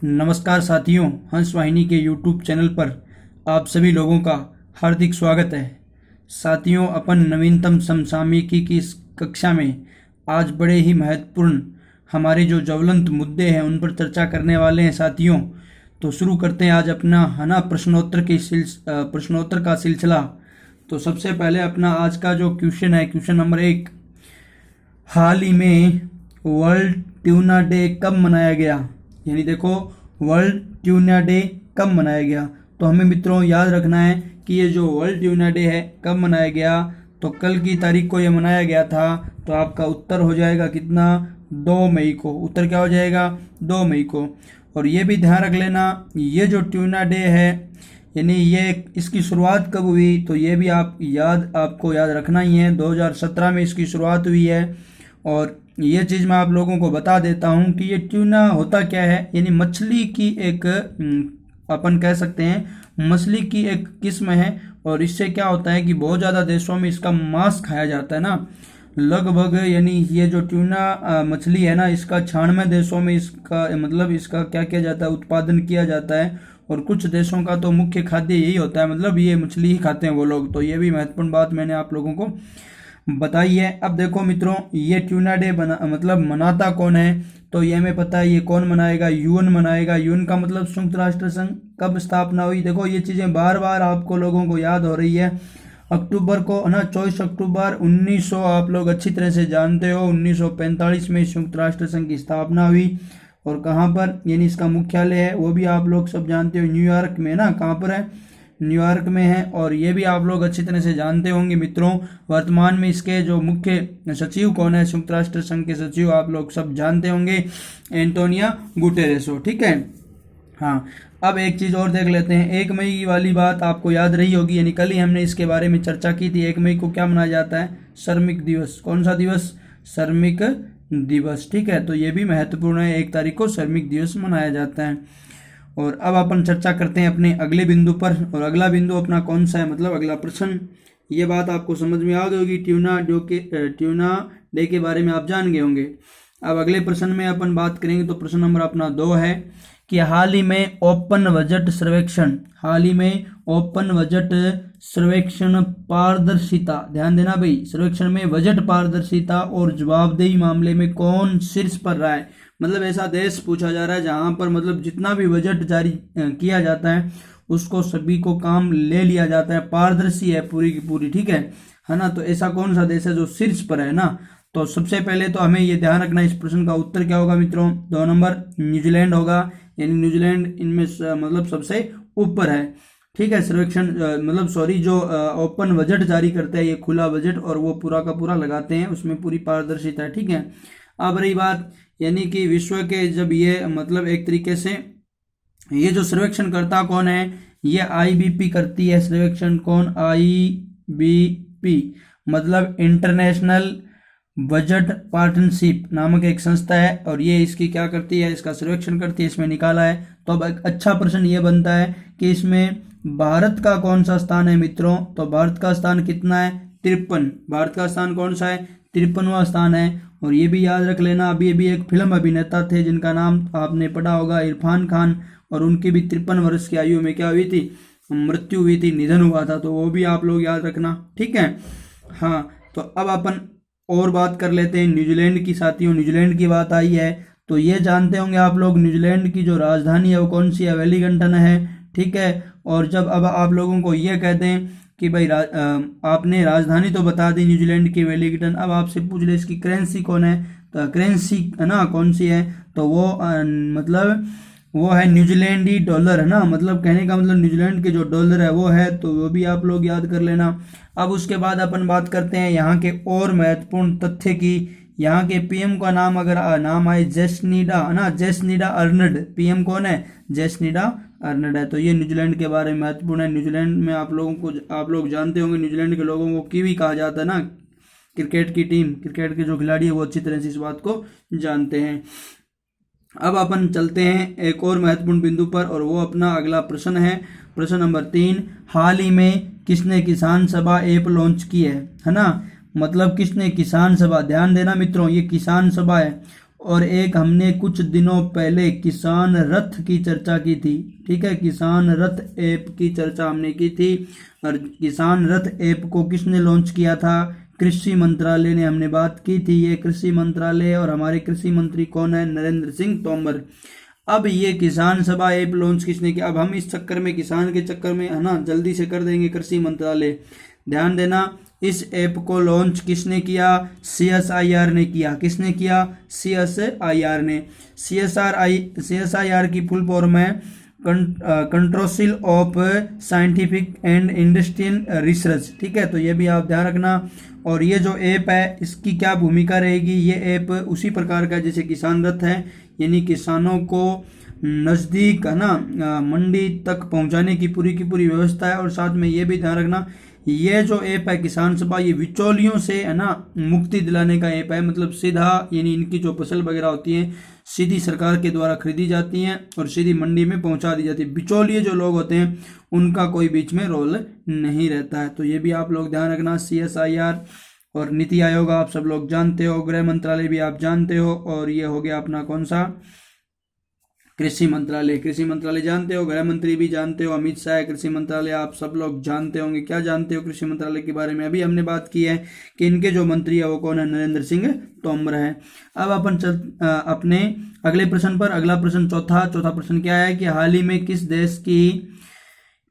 नमस्कार साथियों, हंस वाहिनी के यूट्यूब चैनल पर आप सभी लोगों का हार्दिक स्वागत है। साथियों, अपन नवीनतम समसामयिकी की इस कक्षा में आज बड़े ही महत्वपूर्ण हमारे जो ज्वलंत मुद्दे हैं उन पर चर्चा करने वाले हैं। साथियों, तो शुरू करते हैं आज अपना प्रश्नोत्तर का सिलसिला। तो सबसे पहले अपना आज का जो क्वेश्चन है, क्वेश्चन नंबर 1, हाल ही में वर्ल्ड ट्यूना डे कब मनाया गया? यानी देखो, वर्ल्ड ट्यूना डे कब मनाया गया? तो हमें मित्रों याद रखना है कि ये जो वर्ल्ड ट्यूना डे है कब मनाया गया, तो कल की तारीख को ये मनाया गया था। तो आपका उत्तर हो जाएगा कितना? 2 मई को। उत्तर क्या हो जाएगा? 2 मई को। और ये भी ध्यान रख लेना, ये जो ट्यूना डे है यानी ये इसकी शुरुआत कब हुई, तो ये भी आपको याद रखना ही है। 2017 में इसकी शुरुआत हुई है। और ये चीज़ मैं आप लोगों को बता देता हूँ कि ये ट्यूना होता क्या है। यानी मछली की एक अपन कह सकते हैं मछली की एक किस्म है। और इससे क्या होता है कि बहुत ज़्यादा देशों में इसका मांस खाया जाता है ना, लगभग। यानी ये जो ट्यूना मछली है ना, इसका 96 देशों में इसका क्या किया जाता है, उत्पादन किया जाता है। और कुछ देशों का तो मुख्य खाद्य यही होता है, मतलब ये मछली ही खाते हैं वो लोग। तो ये भी महत्वपूर्ण बात मैंने आप लोगों को बताई है। अब देखो मित्रों, ये ट्यूना डे मनाता कौन है? तो ये हमें पता है, ये कौन मनाएगा? यूएन मनाएगा। यूएन का मतलब संयुक्त राष्ट्र संघ। कब स्थापना हुई? देखो, ये चीज़ें बार बार आपको लोगों को याद हो रही है। अक्टूबर को है ना, 24 अक्टूबर 1900, आप लोग अच्छी तरह से जानते हो, 1945 में संयुक्त राष्ट्र संघ की स्थापना हुई। और कहाँ पर, यानी इसका मुख्यालय है वो भी आप लोग सब जानते हो, न्यूयॉर्क में ना। कहाँ पर है? न्यूयॉर्क में है। और ये भी आप लोग अच्छी तरह से जानते होंगे मित्रों। वर्तमान में इसके जो मुख्य सचिव कौन है? संयुक्त राष्ट्र संघ के सचिव आप लोग सब जानते होंगे, एंटोनियो गुटेरेस। ठीक है, हाँ। अब एक चीज़ और देख लेते हैं। 1 मई वाली बात आपको याद रही होगी, यानी कल ही हमने इसके बारे में चर्चा की थी। 1 मई को क्या मनाया जाता है? श्रमिक दिवस। कौन सा दिवस? श्रमिक दिवस। ठीक है, तो ये भी महत्वपूर्ण है, 1 तारीख को श्रमिक दिवस मनाया जाता है। और अब अपन चर्चा करते हैं अपने अगले बिंदु पर। और अगला बिंदु अपना कौन सा है, मतलब अगला प्रश्न। ये बात आपको समझ में आ गई होगी, ट्यूना डे के बारे में आप जान गए होंगे। अब अगले प्रश्न में अपन बात करेंगे। तो प्रश्न नंबर अपना 2 है कि हाल ही में ओपन बजट सर्वेक्षण पारदर्शिता, ध्यान देना भाई, सर्वेक्षण में बजट पारदर्शिता और जवाबदेही मामले में कौन शीर्ष पर रहा है? मतलब ऐसा देश पूछा जा रहा है जहां पर मतलब जितना भी बजट जारी किया जाता है उसको सभी को काम ले लिया जाता है, पारदर्शी है पूरी की पूरी। ठीक है ना। तो ऐसा कौन सा देश है जो शीर्ष पर है ना? तो सबसे पहले तो हमें ये ध्यान रखना, इस प्रश्न का उत्तर क्या होगा मित्रों? 2 नंबर न्यूजीलैंड होगा। यानी न्यूजीलैंड इनमें सबसे ऊपर है। ठीक है, सर्वेक्षण जो ओपन बजट जारी करते हैं, ये खुला बजट, और वो पूरा का पूरा लगाते हैं, उसमें पूरी पारदर्शिता है। ठीक है। अब रही बात, यानी कि विश्व के जब ये एक तरीके से ये जो सर्वेक्षण करता कौन है? ये आईबीपी करती है सर्वेक्षण। कौन? आईबीपी, मतलब इंटरनेशनल बजट पार्टनरशिप नामक एक संस्था है। और ये इसकी क्या करती है? इसका सर्वेक्षण करती है, इसमें निकाला है। तो अब एक अच्छा प्रश्न ये बनता है कि इसमें भारत का कौन सा स्थान है मित्रों? तो भारत का स्थान कितना है? 53। भारत का स्थान कौन सा है? 53वां स्थान है। और ये भी याद रख लेना, अभी अभी एक फिल्म अभिनेता थे जिनका नाम आपने पढ़ा होगा, इरफान खान, और उनकी भी 53 वर्ष की आयु में क्या हुई थी? मृत्यु हुई थी, निधन हुआ था। तो वो भी आप लोग याद रखना। ठीक है, हाँ। तो अब अपन और बात कर लेते हैं न्यूजीलैंड की। साथियों, न्यूजीलैंड की बात आई है तो ये जानते होंगे आप लोग, न्यूजीलैंड की जो राजधानी है वो कौन सी है? वेलिंगटन है। ठीक है। और जब अब आप लोगों को ये कहते हैं कि भाई आपने राजधानी तो बता दी न्यूजीलैंड की, वेलिंगटन, अब आपसे पूछ ले इसकी करेंसी कौन है? तो करेंसी है ना, कौन सी है? तो वो है न्यूजीलैंडी डॉलर, है ना। मतलब कहने का मतलब न्यूजीलैंड के जो डॉलर है वो है, तो वो भी आप लोग याद कर लेना। अब उसके बाद अपन बात करते हैं यहाँ के और महत्वपूर्ण तथ्य की। यहाँ के पीएम का नाम अगर नाम आए, जेसिंडा, है ना, जेसिंडा अर्नल्ड। पीएम कौन है? जेसिंडा अर्नल्ड है। तो ये न्यूजीलैंड के बारे में महत्वपूर्ण है। न्यूजीलैंड में आप लोग जानते होंगे, न्यूजीलैंड के लोगों को कीवी कहा जाता है ना। क्रिकेट की टीम, क्रिकेट के जो खिलाड़ी है वो अच्छी तरह से इस बात को जानते हैं। अब अपन चलते हैं एक और महत्वपूर्ण बिंदु पर, और वो अपना अगला प्रश्न है। प्रश्न नंबर 3, हाल ही में किसने किसान सभा ऐप लॉन्च की है ना? मतलब किसने किसान सभा, ध्यान देना मित्रों, ये किसान सभा है। और एक हमने कुछ दिनों पहले किसान रथ की चर्चा की थी। ठीक है, किसान रथ ऐप की चर्चा हमने की थी। और किसान रथ ऐप को किसने लॉन्च किया था? कृषि मंत्रालय ने, हमने बात की थी। ये कृषि मंत्रालय, और हमारे कृषि मंत्री कौन है? नरेंद्र सिंह तोमर। अब ये किसान सभा ऐप लॉन्च किसने किया? अब हम इस चक्कर में, किसान के चक्कर में, है ना, जल्दी से कर देंगे कृषि मंत्रालय। ध्यान देना, इस ऐप को लॉन्च किसने किया? CSIR ने किया। किसने किया? CSIR ने। CSIR की फुल फॉर्म है council of scientific and industrial research. ठीक है, तो ये भी आप ध्यान रखना। और ये जो ऐप है इसकी क्या भूमिका रहेगी? ये ऐप उसी प्रकार का जैसे किसान रथ है, यानी किसानों को नज़दीक, है ना, मंडी तक पहुंचाने की पूरी व्यवस्था है। और साथ में ये भी ध्यान रखना, ये जो ऐप है किसान सभा, ये बिचौलियों से, है ना, मुक्ति दिलाने का ऐप है। मतलब सीधा, यानी इनकी जो फसल वगैरह होती है सीधी सरकार के द्वारा खरीदी जाती हैं और सीधी मंडी में पहुंचा दी जाती है। बिचौलिए जो लोग होते हैं उनका कोई बीच में रोल नहीं रहता है। तो ये भी आप लोग ध्यान रखना। CSIR और नीति आयोग आप सब लोग जानते हो, गृह मंत्रालय भी आप जानते हो, और ये हो गया अपना कौन सा? कृषि मंत्रालय। कृषि मंत्रालय जानते हो, गृह मंत्री भी जानते हो, अमित शाह कृषि मंत्रालय आप सब लोग जानते होंगे। क्या जानते हो कृषि मंत्रालय के बारे में? अभी हमने बात की है कि इनके जो मंत्री है वो कौन है? नरेंद्र सिंह तोमर है। अब अपन अपने अगले प्रश्न पर। अगला प्रश्न चौथा प्रश्न क्या है कि हाल ही में किस देश की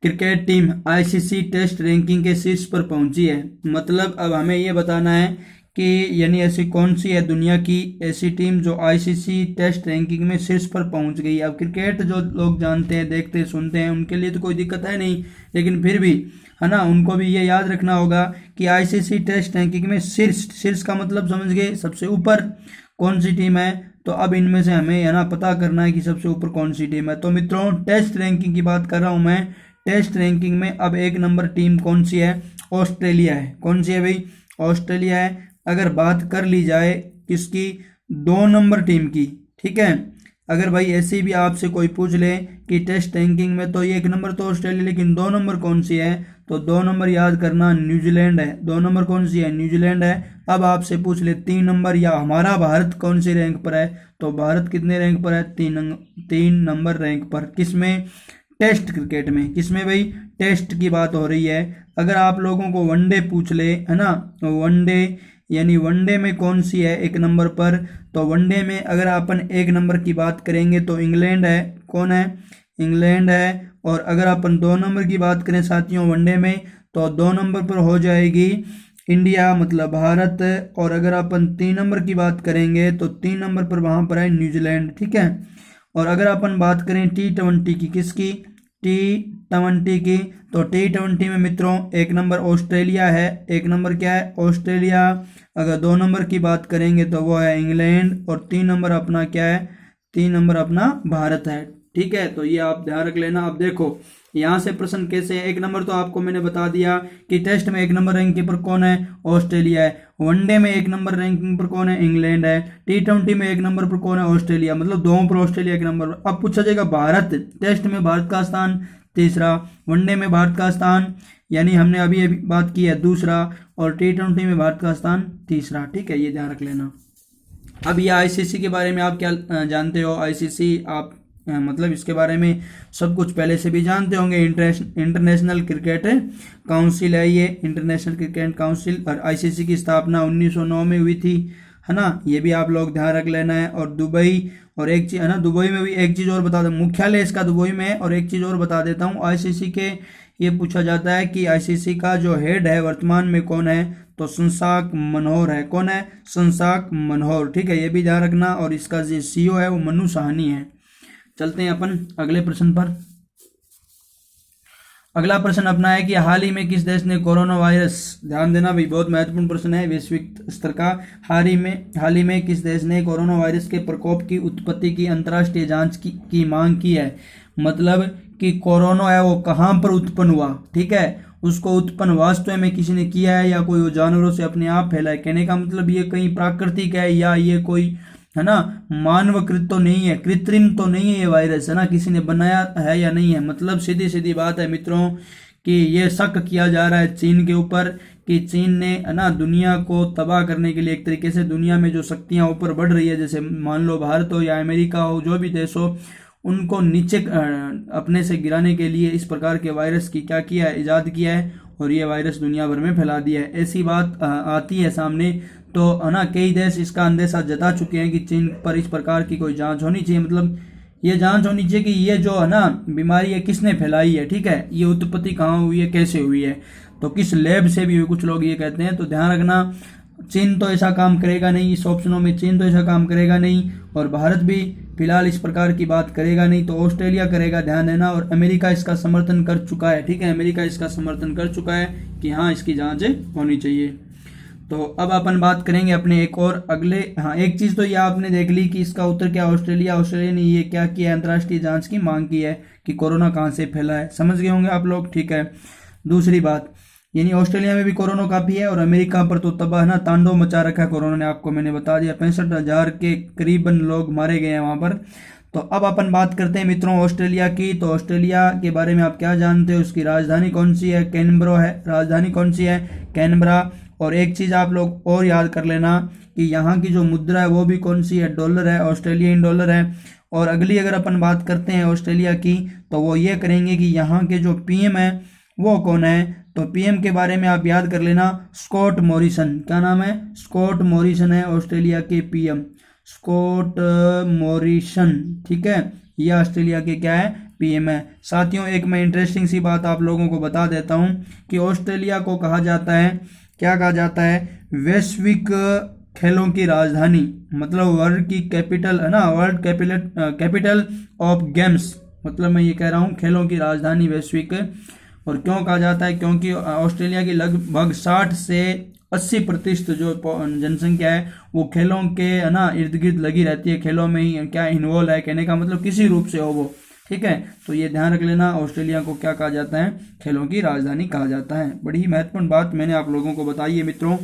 cricket team ICC test ranking के शीर्ष पर पहुंची है? मतलब अब हमें ये बताना है कि यानी ऐसी कौन सी है दुनिया की ऐसी टीम जो ICC टेस्ट रैंकिंग में शीर्ष पर पहुंच गई। अब क्रिकेट जो लोग जानते हैं, देखते सुनते हैं, उनके लिए तो कोई दिक्कत है नहीं, लेकिन फिर भी, है ना, उनको भी ये याद रखना होगा कि ICC टेस्ट रैंकिंग में शीर्ष का मतलब समझ गए, सबसे ऊपर कौन सी टीम है। तो अब इनमें से हमें, है ना, पता करना है कि सबसे ऊपर कौन सी टीम है। तो मित्रों, टेस्ट रैंकिंग की बात कर रहा हूं मैं। टेस्ट रैंकिंग में अब 1 नंबर टीम कौन सी है? ऑस्ट्रेलिया है। कौन सी है भाई? ऑस्ट्रेलिया है। अगर बात कर ली जाए किसकी? 2 नंबर टीम की। ठीक है, अगर भाई ऐसे भी आपसे कोई पूछ ले कि टेस्ट रैंकिंग में तो 1 नंबर तो ऑस्ट्रेलिया, लेकिन 2 नंबर कौन सी है? तो 2 नंबर याद करना, न्यूजीलैंड है। 2 नंबर कौन सी है? न्यूजीलैंड है। अब आपसे पूछ ले 3 नंबर या हमारा भारत कौन सी रैंक पर है? तो भारत कितने रैंक पर है? 3 नंबर रैंक पर। किसमें? टेस्ट क्रिकेट में। किसमें भाई? टेस्ट की बात हो रही है। अगर आप लोगों को वनडे पूछ ले, है ना, वनडे, यानी वनडे में कौन सी है 1 नंबर पर? तो वनडे में अगर अपन 1 नंबर की बात करेंगे तो इंग्लैंड है। कौन है? इंग्लैंड है। और अगर अपन 2 नंबर की बात करें साथियों वनडे में, तो 2 नंबर पर हो जाएगी इंडिया, मतलब भारत। और अगर अपन 3 नंबर की बात करेंगे तो 3 नंबर पर वहां पर है न्यूजीलैंड। ठीक है, और अगर अपन बात करें T20 की, किसकी? T20 की, तो T20 में मित्रों 1 नंबर ऑस्ट्रेलिया है। 1 नंबर क्या है? ऑस्ट्रेलिया। अगर 2 नंबर की बात करेंगे तो वो है इंग्लैंड, और 3 नंबर अपना क्या है? 3 नंबर अपना भारत है। ठीक है, तो ये आप ध्यान रख लेना। अब देखो यहाँ से प्रश्न कैसे है। 1 नंबर तो आपको मैंने बता दिया कि टेस्ट में 1 नंबर रैंकिंग पर कौन है? ऑस्ट्रेलिया है। वनडे में 1 नंबर रैंकिंग पर कौन है? इंग्लैंड है। T20 में 1 नंबर पर कौन है? ऑस्ट्रेलिया। मतलब दोनों पर ऑस्ट्रेलिया 1 नंबर पर। अब पूछा जाएगा भारत, टेस्ट में भारत का स्थान तीसरा, वनडे में भारत का स्थान, यानी हमने अभी बात की है दूसरा, और T20 में भारत का स्थान तीसरा। ठीक है, ये ध्यान रख लेना। अब ये ICC के बारे में आप क्या जानते हो? ICC आप मतलब इसके बारे में सब कुछ पहले से भी जानते होंगे। इंटरनेशनल क्रिकेट काउंसिल है ये, इंटरनेशनल क्रिकेट काउंसिल। और ICC की स्थापना 1909 में हुई थी, है ना, ये भी आप लोग ध्यान रख लेना है। और दुबई, और एक चीज, है ना, दुबई में भी एक चीज और बता दूं, मुख्यालय इसका दुबई में है। और एक चीज और बता देता हूँ, ICC के ये पूछा जाता है कि ICC का जो हेड है वर्तमान में कौन है? तो शशांक मनोहर है। कौन है? शशांक मनोहर। ठीक है, ये भी ध्यान रखना। और इसका जो CEO है वो मनु साहनी है। चलते हैं अपन अगले प्रश्न पर। अगला प्रश्न अपना है कि हाल ही में किस देश ने कोरोना वायरस, ध्यान देना भाई, बहुत महत्वपूर्ण प्रश्न है वैश्विक स्तर का। हाल ही में किस देश ने कोरोना वायरस के प्रकोप की उत्पत्ति की अंतर्राष्ट्रीय जांच की मांग की है? मतलब कि कोरोना है वो कहाँ पर उत्पन्न हुआ। ठीक है, उसको उत्पन्न वास्तव में किसी ने किया है या कोई वो जानवरों से अपने आप फैला है। कहने का मतलब ये कहीं प्राकृतिक है या ये कोई, है ना, मानवकृत तो नहीं है, कृत्रिम तो नहीं है ये वायरस, है ना, किसी ने बनाया है या नहीं है। मतलब सीधी सीधी बात है मित्रों कि ये शक किया जा रहा है चीन के ऊपर कि चीन ने है ना दुनिया को तबाह करने के लिए, एक तरीके से दुनिया में जो शक्तियां ऊपर बढ़ रही है, जैसे मान लो भारत हो या अमेरिका हो, जो भी देश हो, उनको नीचे अपने से गिराने के लिए इस प्रकार के वायरस की क्या किया है, इजाद किया है, और ये वायरस दुनिया भर में फैला दिया है। ऐसी बात आती है सामने, तो है ना कई देश इसका अंदेशा जता चुके हैं कि चीन पर इस प्रकार की कोई जांच होनी चाहिए, मतलब ये जांच होनी चाहिए कि ये जो है ना बीमारी है किसने फैलाई है, ठीक है, ये उत्पत्ति कहाँ हुई है, कैसे हुई है, तो किस लैब से भी हुई, कुछ लोग ये कहते हैं। तो ध्यान रखना, चीन तो ऐसा काम करेगा नहीं, इस ऑप्शनों में चीन तो ऐसा काम करेगा नहीं, और भारत भी फिलहाल इस प्रकार की बात करेगा नहीं, तो ऑस्ट्रेलिया करेगा, ध्यान देना। और अमेरिका इसका समर्थन कर चुका है, ठीक है, अमेरिका इसका समर्थन कर चुका है कि हाँ इसकी जांच होनी चाहिए। तो अब अपन बात करेंगे अपने एक और अगले, हाँ एक चीज तो ये आपने देख ली कि इसका उत्तर क्या, ऑस्ट्रेलिया ने ये क्या किया, अंतर्राष्ट्रीय जांच की मांग की है कि कोरोना कहाँ से फैला है, समझ गए होंगे आप लोग, ठीक है। दूसरी बात, यानी ऑस्ट्रेलिया में भी कोरोना काफी है, और अमेरिका पर तो तबाह ना तांडव मचा रखा है कोरोना ने, आपको मैंने बता दिया 65,000 के करीबन लोग मारे गए हैं वहां पर। तो अब अपन बात करते हैं मित्रों ऑस्ट्रेलिया की। तो ऑस्ट्रेलिया के बारे में आप क्या जानते हो, उसकी राजधानी कौन सी है, कैनबरा है, राजधानी कौन सी है, कैनबरा। और एक चीज आप लोग और याद कर लेना कि यहाँ की जो मुद्रा है वो भी कौन सी है, डॉलर है, ऑस्ट्रेलियन डॉलर है। और अगली अगर अपन बात करते हैं ऑस्ट्रेलिया की, तो वो ये करेंगे कि यहाँ के जो पीएम है वो कौन है, तो पीएम के बारे में आप याद कर लेना, स्कॉट मॉरिसन। क्या नाम है, स्कॉट मॉरिसन है ऑस्ट्रेलिया के पीएम, स्कॉट मॉरिसन, ठीक है, ये ऑस्ट्रेलिया के क्या है, पीएम है। साथियों एक मैं इंटरेस्टिंग सी बात आप लोगों को बता देता हूं कि ऑस्ट्रेलिया को कहा जाता है, क्या कहा जाता है, वैश्विक खेलों की राजधानी, मतलब वर्ल्ड की कैपिटल है ना, वर्ल्ड कैपिटल ऑफ गेम्स, मतलब मैं ये कह रहा हूँ खेलों की राजधानी वैश्विक। और क्यों कहा जाता है, क्योंकि ऑस्ट्रेलिया की लगभग 60 से 80% जो जनसंख्या है वो खेलों के है ना इर्द गिर्द लगी रहती है, खेलों में ही क्या इन्वॉल्व है, कहने का मतलब किसी रूप से हो वो, ठीक है। तो ये ध्यान रख लेना, ऑस्ट्रेलिया को क्या कहा जाता है, खेलों की राजधानी कहा जाता है। बड़ी ही महत्वपूर्ण बात मैंने आप लोगों को बताई है मित्रों।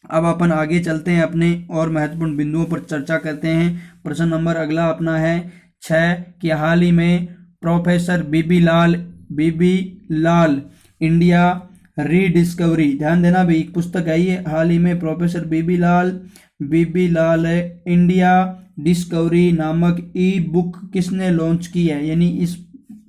अब अपन आगे चलते हैं, अपने और महत्वपूर्ण बिंदुओं पर चर्चा करते हैं। प्रश्न नंबर अगला अपना है 6 कि हाल ही में प्रोफेसर बीबी लाल इंडिया रीडिस्कवरी, ध्यान देना भाई, एक पुस्तक है ये, हाल ही में प्रोफेसर बीबी लाल इंडिया डिस्कवरी नामक ई बुक किसने लॉन्च की है, यानी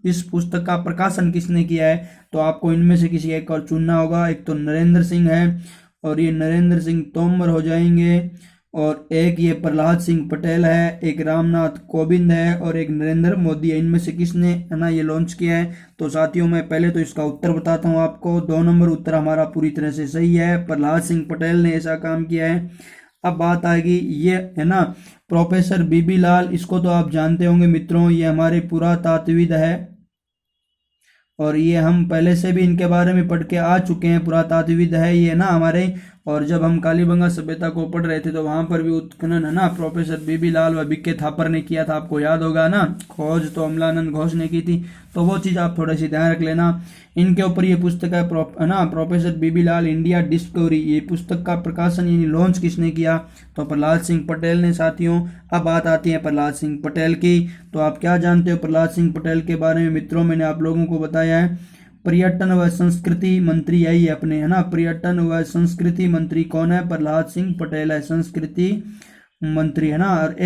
इस पुस्तक का प्रकाशन किसने किया है। तो आपको इनमें से किसी एक और चुनना होगा, एक तो नरेंद्र सिंह है, और ये नरेंद्र सिंह तोमर हो जाएंगे, और एक ये प्रहलाद सिंह पटेल है, एक रामनाथ कोविंद है, और एक नरेंद्र मोदी है। इनमें से किसने है ना ये लॉन्च किया है। तो साथियों मैं पहले तो इसका उत्तर बताता हूँ आपको, 2 नंबर उत्तर हमारा पूरी तरह से सही है, प्रहलाद सिंह पटेल ने ऐसा काम किया है। अब बात आएगी ये है ना प्रोफेसर बीबी लाल, इसको तो आप जानते होंगे मित्रों, ये हमारे पुरातात्विद है, और ये हम पहले से भी इनके बारे में पढ़ के आ चुके हैं, पुरातात्विद है ये ना हमारे। और जब हम कालीबंगा सभ्यता को पढ़ रहे थे तो वहां पर भी उत्खनन है ना प्रोफेसर बीबी लाल व बीके थापर ने किया था, आपको याद होगा ना, खोज तो अमलानंद घोष ने की थी, तो वो चीज आप थोड़ा सी ध्यान रख लेना। इनके ऊपर ये पुस्तक है ना प्रोफेसर बीबी लाल इंडिया डिस्कवरी, ये पुस्तक का प्रकाशन यानी लॉन्च किसने किया, तो प्रहलाद सिंह पटेल ने। साथियों अब बात आती है प्रहलाद सिंह पटेल की, तो आप क्या जानते हो प्रहलाद सिंह पटेल के बारे में मित्रों, मैंने आप लोगों को बताया है पर्यटन व संस्कृति मंत्री है ये अपने, है ना, पर्यटन व संस्कृति मंत्री कौन है, प्रहलाद सिंह पटेल है, संस्कृति मंत्री है ना। और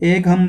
एक हम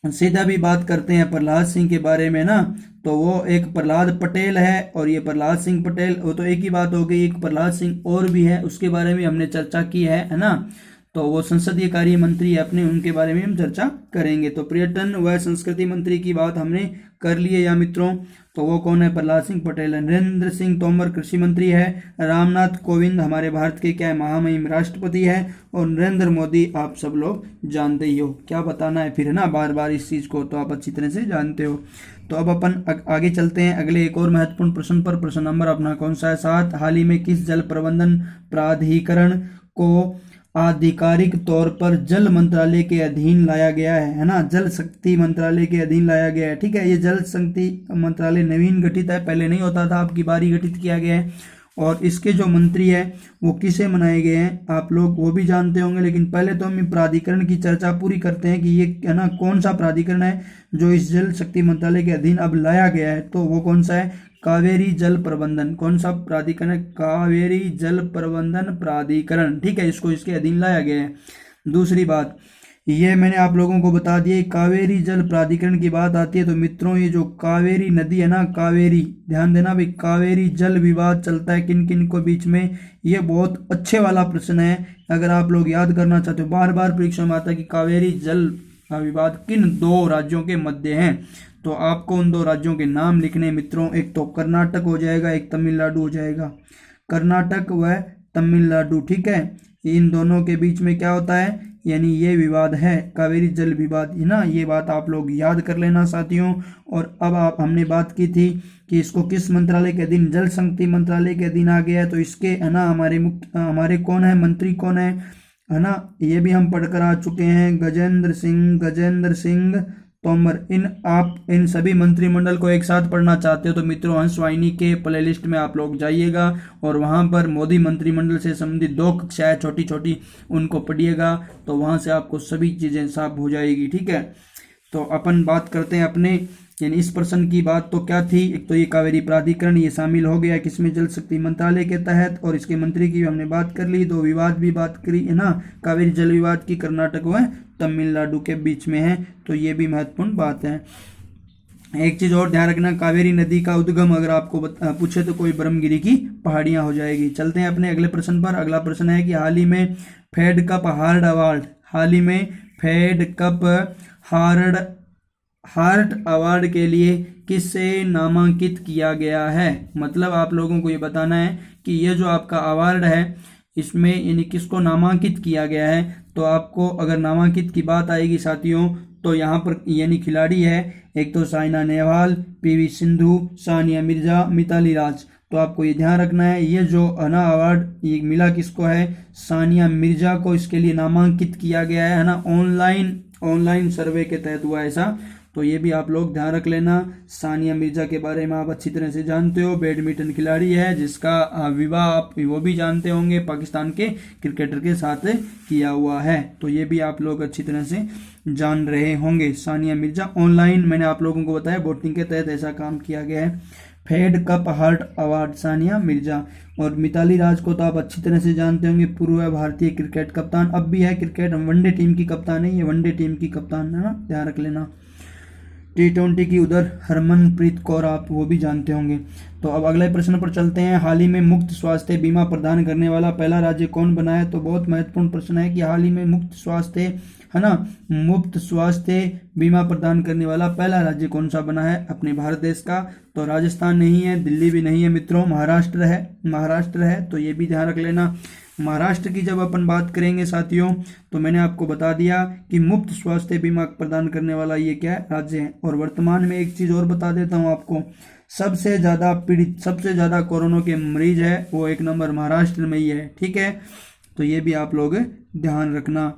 सीधा भी बात करते हैं प्रहलाद सिंह के बारे में ना, तो वो एक प्रहलाद पटेल है, और ये प्रहलाद सिंह पटेल, वो तो एक ही बात हो गई, एक प्रहलाद सिंह और भी है, उसके बारे में हमने चर्चा की है ना, तो वो संसदीय कार्य मंत्री है अपने, उनके बारे में हम चर्चा करेंगे। तो पर्यटन व संस्कृति मंत्री की बात हमने कर ली है या मित्रों, तो वो कौन है, प्रहलाद सिंह पटेल है। नरेंद्र सिंह तोमर कृषि मंत्री है, रामनाथ कोविंद हमारे भारत के क्या है महामहिम राष्ट्रपति है, और नरेंद्र मोदी आप सब लोग जानते ही हो, क्या बताना है फिर है ना बार बार इस चीज को, तो आप अच्छी तरह से जानते हो। तो अब अपन आगे चलते हैं अगले एक और महत्वपूर्ण प्रश्न पर। प्रश्न नंबर अपना कौन सा है 7, हाल ही में किस जल प्रबंधन प्राधिकरण को आधिकारिक तौर पर जल मंत्रालय के अधीन लाया गया है ना, जल शक्ति मंत्रालय के अधीन लाया गया है, ठीक है। ये जल शक्ति मंत्रालय नवीन गठित है, पहले नहीं होता था, अब की बारी गठित किया गया है। और इसके जो मंत्री है वो किसे बनाए गए हैं आप लोग वो भी जानते होंगे। लेकिन पहले तो हम प्राधिकरण की चर्चा पूरी करते हैं कि ये है ना कौन सा प्राधिकरण है जो इस जल शक्ति मंत्रालय के अधीन अब लाया गया है। तो वो कौन सा है, कावेरी जल प्रबंधन। कौन सा प्राधिकरण है, कावेरी जल प्रबंधन प्राधिकरण, ठीक है, इसको इसके अधीन लाया गया है। दूसरी बात, ये मैंने आप लोगों को बता दिया, कावेरी जल प्राधिकरण की बात आती है तो मित्रों ये जो कावेरी नदी है ना, कावेरी, ध्यान देना भाई, कावेरी जल विवाद चलता है किन किन को बीच में, ये बहुत अच्छे वाला प्रश्न है। अगर आप लोग याद करना चाहते हो, बार बार परीक्षा में आता है कि कावेरी जल विवाद किन दो राज्यों के मध्य है, तो आपको उन दो राज्यों के नाम लिखने मित्रों, एक तो कर्नाटक हो जाएगा, एक तमिलनाडु हो जाएगा, कर्नाटक व तमिलनाडु, ठीक है। इन दोनों के बीच में क्या होता है, यानी ये विवाद है कावेरी जल विवाद, है ना, ये बात आप लोग याद कर लेना साथियों। और अब हमने बात की थी कि इसको किस मंत्रालय के अधीन, जल शक्ति मंत्रालय के अधीन आ गया है। तो इसके है ना हमारे कौन है, मंत्री कौन है ना, ये भी हम पढ़कर आ चुके हैं, गजेंद्र सिंह तोमर। आप इन सभी मंत्रिमंडल को एक साथ पढ़ना चाहते हो तो मित्रों हंसवाहिनी के प्लेलिस्ट में आप लोग जाइएगा और वहां पर मोदी मंत्रिमंडल से संबंधित 2 कक्षाएं छोटी छोटी उनको पढ़िएगा, तो वहां से आपको सभी चीजें साफ हो जाएगी, ठीक है। तो अपन बात करते हैं अपने, यानी इस प्रश्न की बात तो क्या थी, एक तो ये कावेरी प्राधिकरण ये शामिल हो गया किसमें, जल शक्ति मंत्रालय के तहत, और इसके मंत्री की हमने बात कर ली, 2 विवाद भी बात करी है ना, कावेरी जल विवाद की कर्नाटक व तमिलनाडु के बीच में है, तो ये भी महत्वपूर्ण बात है। एक चीज और ध्यान रखना, कावेरी नदी का उद्गम अगर आपको पूछे तो कोई ब्रह्मगिरी की पहाड़ियां हो जाएगी। चलते हैं अपने अगले प्रश्न पर। अगला प्रश्न है कि हाल ही में फेड कप हार्ट अवार्ड, हाल ही में फेड कप हार्ट अवार्ड के लिए किसे नामांकित किया गया है। मतलब आप लोगों को ये बताना है कि ये जो आपका अवार्ड है इसमें यानी किसको नामांकित किया गया है। तो आपको अगर नामांकित की बात आएगी साथियों तो यहाँ पर यानी खिलाड़ी है, एक तो साइना नेहवाल, पीवी सिंधु, सानिया मिर्जा, मिताली राज। तो आपको ये ध्यान रखना है ये जो अना अवार्ड ये मिला किसको है, सानिया मिर्जा को, इसके लिए नामांकित किया गया है ना, ऑनलाइन सर्वे के तहत हुआ ऐसा। तो ये भी आप लोग ध्यान रख लेना। सानिया मिर्जा के बारे में आप अच्छी तरह से जानते हो, बैडमिंटन खिलाड़ी है जिसका विवाह आप वो भी जानते होंगे, पाकिस्तान के क्रिकेटर के साथ किया हुआ है। तो ये भी आप लोग अच्छी तरह से जान रहे होंगे। सानिया मिर्जा ऑनलाइन मैंने आप लोगों को बताया वोटिंग के तहत ऐसा काम किया गया है। Fed Cup heart award Sania Mirza. और मिताली राज को तो आप अच्छी तरह से जानते होंगे, पूर्व भारतीय क्रिकेट कप्तान, अब भी है क्रिकेट वनडे टीम की कप्तान है, ये वनडे टीम की कप्तान है ना, ध्यान रख लेना। T20 की उधर हरमनप्रीत कौर आप वो भी जानते होंगे। तो अब अगले प्रश्न पर चलते हैं। हाल ही में मुफ्त स्वास्थ्य बीमा प्रदान करने वाला पहला राज्य कौन बना है। तो बहुत महत्वपूर्ण प्रश्न है कि हाल ही में मुफ्त स्वास्थ्य है ना, मुफ्त स्वास्थ्य बीमा प्रदान करने वाला पहला राज्य कौन सा बना है अपने भारत देश का। तो राजस्थान नहीं है, दिल्ली भी नहीं है मित्रों, महाराष्ट्र है। तो ये भी ध्यान रख लेना। महाराष्ट्र की जब अपन बात करेंगे साथियों तो मैंने आपको बता दिया कि मुफ्त स्वास्थ्य बीमा प्रदान करने वाला ये क्या है, राज्य है। और वर्तमान में एक चीज और बता देता हूँ आपको, सबसे ज्यादा पीड़ित, सबसे ज्यादा कोरोना के मरीज है वो 1 नंबर महाराष्ट्र में ही है, ठीक है। तो ये भी आप लोग ध्यान रखना।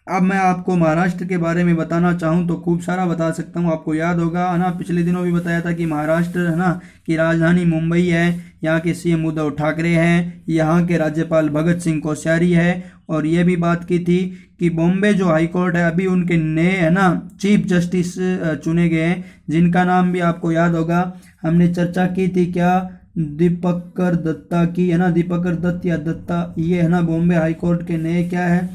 अब मैं आपको महाराष्ट्र के बारे में बताना चाहूँ तो खूब सारा बता सकता हूँ। आपको याद होगा है ना, पिछले दिनों भी बताया था कि महाराष्ट्र है ना की राजधानी मुंबई है, यहाँ के सीएम उद्धव ठाकरे हैं, यहाँ के राज्यपाल भगत सिंह कोश्यारी है। और ये भी बात की थी कि बॉम्बे जो हाई कोर्ट है अभी उनके नए है ना चीफ जस्टिस चुने गए हैं, जिनका नाम भी आपको याद होगा, हमने चर्चा की थी क्या, दीपकर दत्ता की, है ना, दीपकर दत्त या दत्ता, ये है ना बॉम्बे हाई कोर्ट के नए क्या है,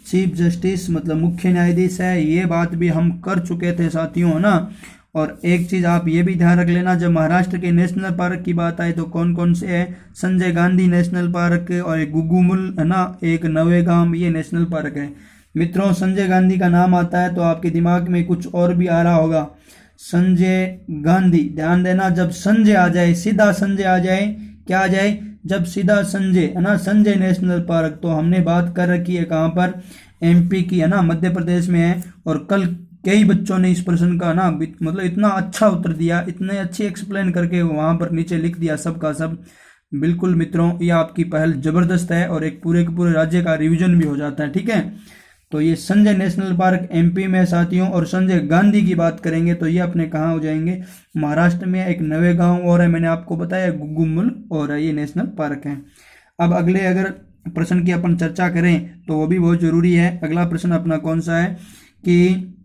चीफ जस्टिस मतलब मुख्य न्यायाधीश है। ये बात भी हम कर चुके थे साथियों, है ना। और एक चीज आप ये भी ध्यान रख लेना, जब महाराष्ट्र के नेशनल पार्क की बात आए तो कौन कौन से है, संजय गांधी नेशनल पार्क और एक गुगुमुल है ना, एक नवेगाम, ये नेशनल पार्क है मित्रों। संजय गांधी का नाम आता है तो आपके दिमाग में कुछ और भी आ रहा होगा, संजय गांधी, ध्यान देना। जब संजय आ जाए, सीधा संजय आ जाए, क्या आ जाए, जब सीधा संजय है ना, संजय नेशनल पार्क, तो हमने बात कर रखी है कहाँ पर, एमपी की, है ना, मध्य प्रदेश में है। और कल कई बच्चों ने इस प्रश्न का ना मतलब इतना अच्छा उत्तर दिया, इतने अच्छे एक्सप्लेन करके वहां पर नीचे लिख दिया सब का सब। बिल्कुल मित्रों, ये आपकी पहल जबरदस्त है और एक पूरे के पूरे राज्य का रिवीजन भी हो जाता है, ठीक है। तो ये संजय नेशनल पार्क एमपी में साथियों। और संजय गांधी की बात करेंगे तो ये अपने कहाँ हो जाएंगे, महाराष्ट्र में एक नवे गांव और है, मैंने आपको बताया गुग्गुमुल, और ये नेशनल पार्क है। अब अगले अगर प्रश्न की अपन चर्चा करें तो वो भी बहुत जरूरी है। अगला प्रश्न अपना कौन सा है कि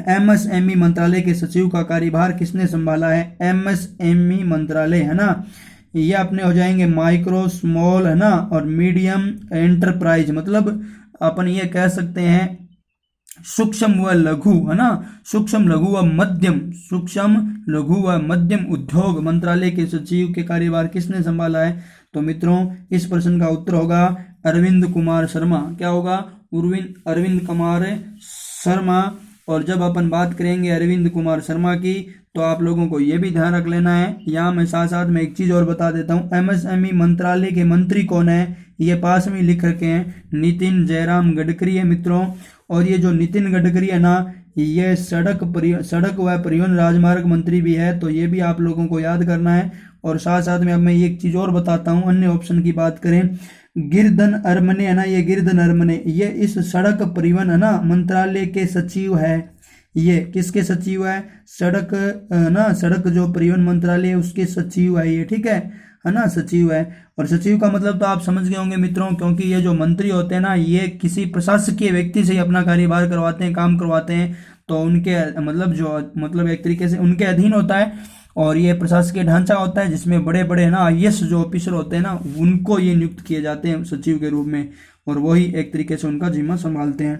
एमएसएमई मंत्रालय के सचिव का कार्यभार किसने संभाला है। एमएसएमई मंत्रालय है ना, ये अपने हो जाएंगे माइक्रो स्मॉल है ना और मीडियम एंटरप्राइज, मतलब अपन ये कह सकते हैं सूक्ष्म व लघु है ना, सूक्ष्म लघु व मध्यम, सूक्ष्म लघु व मध्यम उद्योग मंत्रालय के सचिव के कार्यभार किसने संभाला है। तो मित्रों इस प्रश्न का उत्तर होगा अरविंद कुमार शर्मा। क्या होगा, अरविंद कुमार शर्मा। और जब अपन बात करेंगे अरविंद कुमार शर्मा की तो आप लोगों को यह भी ध्यान रख लेना है, यहाँ मैं साथ साथ में एक चीज और बता देता हूँ, एमएसएमई मंत्रालय के मंत्री कौन है, ये पास में लिख रखे हैं, नितिन जयराम गडकरी है मित्रों। और ये जो नितिन गडकरी है ना, ये सड़क व परिवहन राजमार्ग मंत्री भी है, तो ये भी आप लोगों को याद करना है। और साथ साथ में अब मैं एक चीज और बताता हूँ, अन्य ऑप्शन की बात करें, गिरधन अरमने है ना, ये गिरधन अरमने ये इस सड़क परिवहन है ना मंत्रालय के सचिव है। ये किसके सचिव है, सड़क ना, सड़क जो परिवहन मंत्रालय है उसके सचिव है ये, ठीक है ना, सचिव है। और सचिव का मतलब तो आप समझ गए होंगे मित्रों, क्योंकि ये जो मंत्री होते हैं ना, ये किसी प्रशासकीय व्यक्ति से अपना कार्यभार करवाते हैं, काम करवाते हैं, तो उनके मतलब एक तरीके से उनके अधीन होता है। और ये प्रशासकीय ढांचा होता है जिसमें बड़े बड़े ना आईएएस जो ऑफिसर होते हैं ना, उनको ये नियुक्त किए जाते हैं सचिव के रूप में, और वही एक तरीके से उनका जिम्मा संभालते हैं।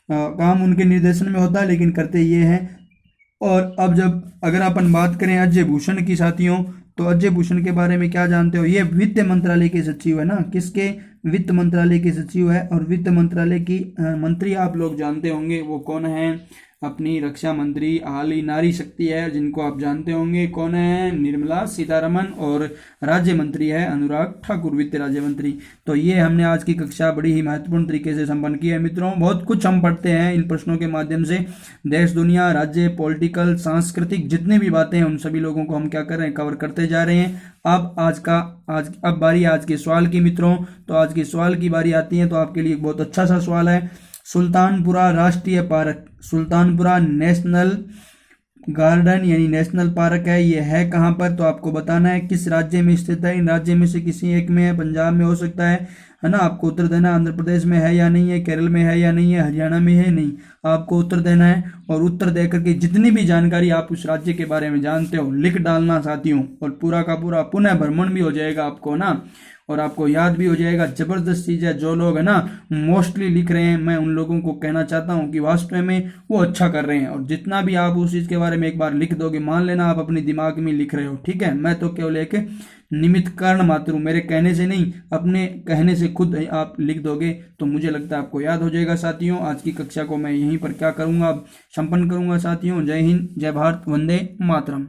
काम उनके निर्देशन में होता है लेकिन करते ये हैं। और अब जब अगर अपन बात करें अजय भूषण की साथियों, तो अजय भूषण के बारे में क्या जानते हो, ये वित्त मंत्रालय के सचिव है ना, किसके, वित्त मंत्रालय के सचिव है। और वित्त मंत्रालय की मंत्री आप लोग जानते होंगे वो कौन है, अपनी रक्षा मंत्री हाली नारी शक्ति है जिनको आप जानते होंगे कौन है, निर्मला सीतारमन। और राज्य मंत्री है अनुराग ठाकुर, वित्त राज्य मंत्री। तो ये हमने आज की कक्षा बड़ी ही महत्वपूर्ण तरीके से संपन्न की है मित्रों। बहुत कुछ हम पढ़ते हैं इन प्रश्नों के माध्यम से, देश दुनिया राज्य पॉलिटिकल सांस्कृतिक जितनी भी बातें हैं उन सभी लोगों को हम क्या कर रहे हैं, कवर करते जा रहे हैं। अब अब बारी आज के सवाल की मित्रों, तो आज के सवाल की बारी आती है। तो आपके लिए एक बहुत अच्छा सा सवाल है, सुल्तानपुरा राष्ट्रीय पार्क, सुल्तानपुरा नेशनल गार्डन यानी नेशनल पार्क है, ये है कहाँ पर, तो आपको बताना है किस राज्य में स्थित है। इन राज्य में से किसी एक में है, पंजाब में हो सकता है ना, आपको उत्तर देना है। आंध्र प्रदेश में है या नहीं है, केरल में है या नहीं है, हरियाणा में है नहीं, आपको उत्तर देना है। और उत्तर देकर के जितनी भी जानकारी आप उस राज्य के बारे में जानते हो लिख डालना साथियों, और पूरा का पूरा पुनः भ्रमण भी हो जाएगा आपको ना, और आपको याद भी हो जाएगा। जबरदस्त चीज है, जो लोग है ना मोस्टली लिख रहे हैं, मैं उन लोगों को कहना चाहता हूं कि वास्तव में वो अच्छा कर रहे हैं। और जितना भी आप उस चीज के बारे में एक बार लिख दोगे, मान लेना आप अपने दिमाग में लिख रहे हो, ठीक है, मैं तो केवल एक निमित्त कारण मात्र हूं, मेरे कहने से नहीं, अपने कहने से खुद आप लिख दोगे तो मुझे लगता है आपको याद हो जाएगा साथियों। आज की कक्षा को मैं यहीं पर क्या करूंगा, अब संपन्न करूंगा साथियों। जय हिंद, जय भारत, वंदे मातरम।